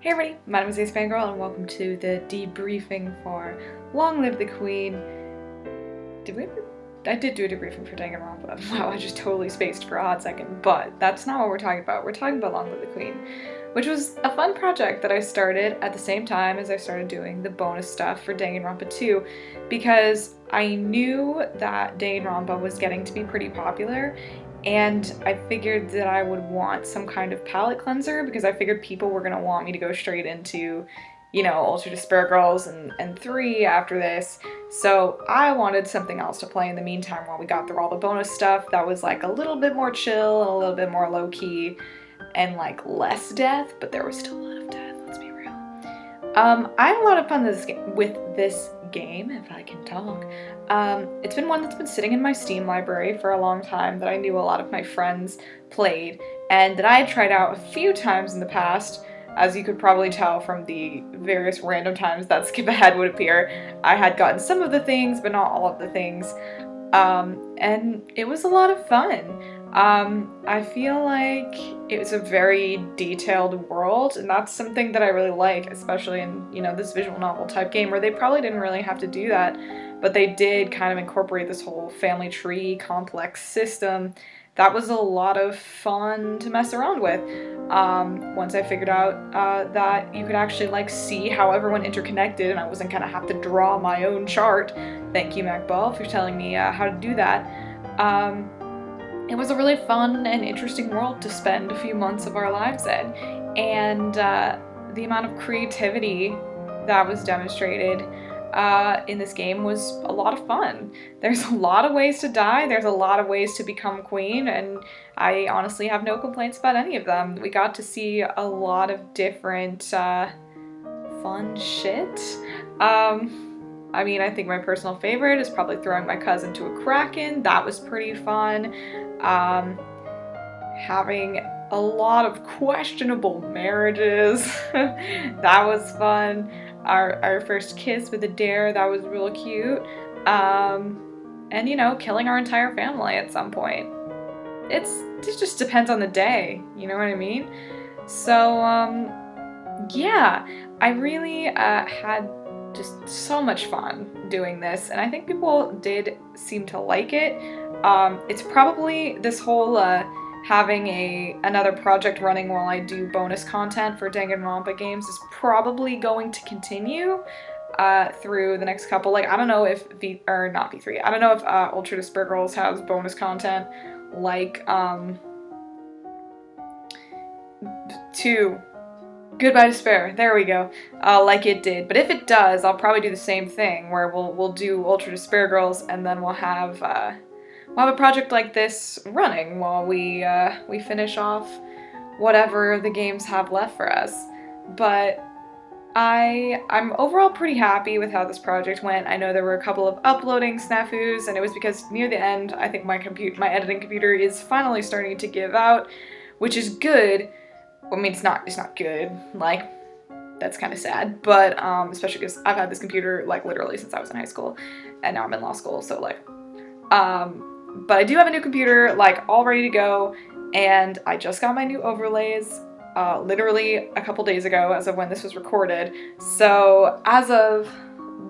Hey everybody, my name is AceFangirl and welcome to the debriefing for Long Live the Queen. I did do a debriefing for Danganronpa. Wow, I just totally spaced for a hot second, but that's not what we're talking about. We're talking about Long Live the Queen, which was a fun project that I started at the same time as I started doing the bonus stuff for Danganronpa 2, because I knew that Danganronpa was getting to be pretty popular, and I figured that I would want some kind of palate cleanser because I figured people were going to want me to go straight into, Ultra Despair Girls and 3 after this. So I wanted something else to play in the meantime while we got through all the bonus stuff that was like a little bit more chill and a little bit more low-key and like less death, but there was still a lot of death, let's be real. I had a lot of fun with this game, if I can talk. It's been one that's been sitting in my Steam library for a long time that I knew a lot of my friends played and that I had tried out a few times in the past. As you could probably tell from the various random times that skip ahead would appear, I had gotten some of the things but not all of the things, and it was a lot of fun. I feel like it was a very detailed world, and that's something that I really like, especially in, this visual novel type game where they probably didn't really have to do that, but they did kind of incorporate this whole family tree complex system. That was a lot of fun to mess around with. Once I figured out that you could actually see how everyone interconnected and I wasn't gonna have to draw my own chart. Thank you, MacBall, for telling me how to do that. It was a really fun and interesting world to spend a few months of our lives in, and the amount of creativity that was demonstrated in this game was a lot of fun. There's a lot of ways to die, there's a lot of ways to become queen, and I honestly have no complaints about any of them. We got to see a lot of different fun shit. I think my personal favorite is probably throwing my cousin to a kraken. That was pretty fun. Having a lot of questionable marriages. That was fun. Our first kiss with a dare, that was real cute. And killing our entire family at some point. It just depends on the day, you know what I mean? So, yeah, I really had just so much fun doing this, and I think people did seem to like it. It's probably this whole having another project running while I do bonus content for Danganronpa games is probably going to continue through the next couple. I don't know if not V3. I don't know if Ultra Despair Girls has bonus content like 2. Goodbye Despair. There we go. Like it did. But if it does, I'll probably do the same thing where we'll do Ultra Despair Girls and then we'll have a project like this running while we finish off whatever the games have left for us. But I'm overall pretty happy with how this project went. I know there were a couple of uploading snafus, and it was because near the end, I think my editing computer is finally starting to give out, which is good. It's not good. That's kind of sad, but especially because I've had this computer literally since I was in high school, and now I'm in law school. So but I do have a new computer all ready to go, and I just got my new overlays literally a couple days ago as of when this was recorded. So as of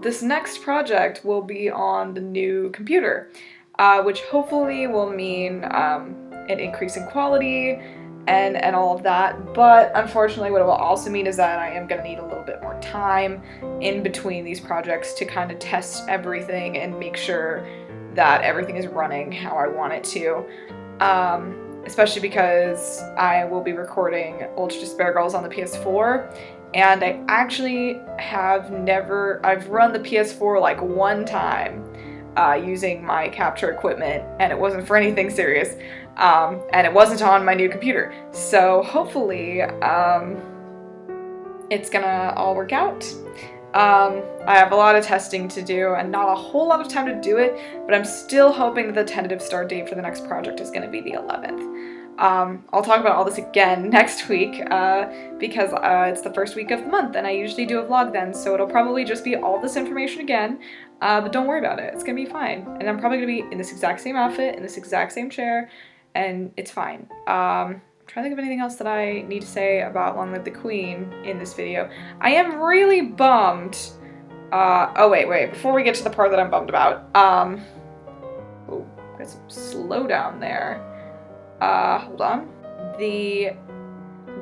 this next project will be on the new computer, which hopefully will mean an increase in quality and all of that. But unfortunately what it will also mean is that I am going to need a little bit more time in between these projects to kind of test everything and make sure that everything is running how I want it to. Especially because I will be recording Ultra Despair Girls on the PS4, and I actually I've run the PS4 one time using my capture equipment, and it wasn't for anything serious, and it wasn't on my new computer. So hopefully it's gonna all work out. I have a lot of testing to do and not a whole lot of time to do it, but I'm still hoping that the tentative start date for the next project is going to be the 11th. I'll talk about all this again next week because it's the first week of the month and I usually do a vlog then, so it'll probably just be all this information again, but don't worry about it, it's going to be fine. And I'm probably going to be in this exact same outfit, in this exact same chair, and it's fine. trying to think of anything else that I need to say about Long Live the Queen in this video. I am really bummed. Oh wait, before we get to the part that I'm bummed about, oh, got some slowdown there. Hold on. The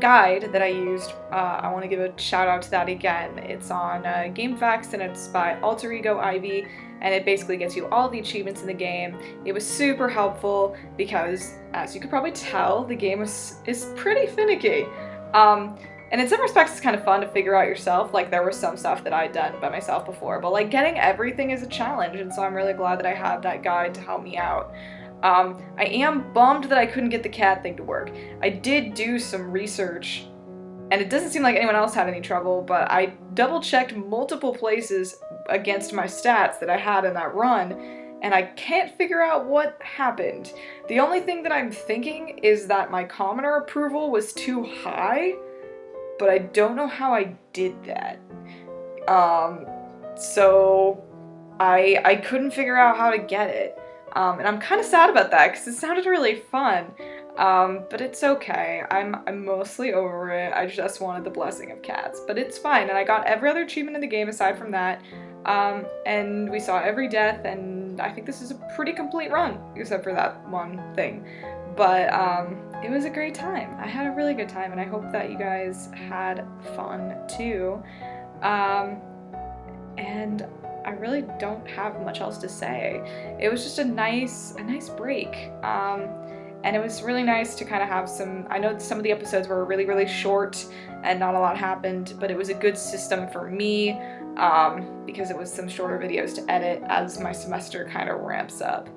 guide that I used, I want to give a shout out to that again. It's on GameFAQs and it's by Alter Ego Ivy, and it basically gets you all the achievements in the game. It was super helpful because, as you could probably tell, the game is pretty finicky. And in some respects it's kind of fun to figure out yourself. Like, there was some stuff that I'd done by myself before, but like getting everything is a challenge, and so I'm really glad that I have that guide to help me out. I am bummed that I couldn't get the cat thing to work. I did do some research, and it doesn't seem like anyone else had any trouble, but I double-checked multiple places against my stats that I had in that run, and I can't figure out what happened. The only thing that I'm thinking is that my commoner approval was too high, but I don't know how I did that. So I couldn't figure out how to get it. And I'm kind of sad about that because it sounded really fun, but it's okay. I'm mostly over it. I just wanted the blessing of cats, but it's fine. And I got every other achievement in the game aside from that, and we saw every death, and I think this is a pretty complete run, except for that one thing. But it was a great time. I had a really good time, and I hope that you guys had fun too. And I really don't have much else to say. It was just a nice break. And it was really nice to kind of have some, I know some of the episodes were really, really short and not a lot happened, but it was a good system for me, because it was some shorter videos to edit as my semester kind of ramps up.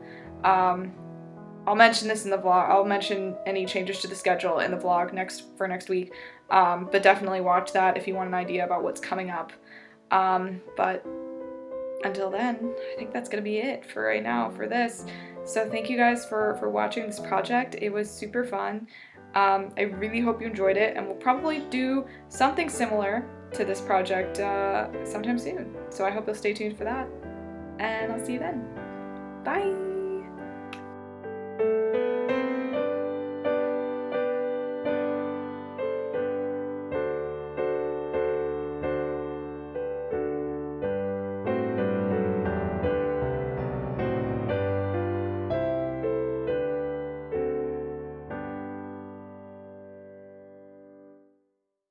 I'll mention this in the vlog. I'll mention any changes to the schedule in the vlog for next week, but definitely watch that if you want an idea about what's coming up. But until then, I think that's gonna be it for right now for this. So thank you guys for watching this project. It was super fun. I really hope you enjoyed it, and we'll probably do something similar to this project sometime soon. So I hope you'll stay tuned for that, and I'll see you then. Bye!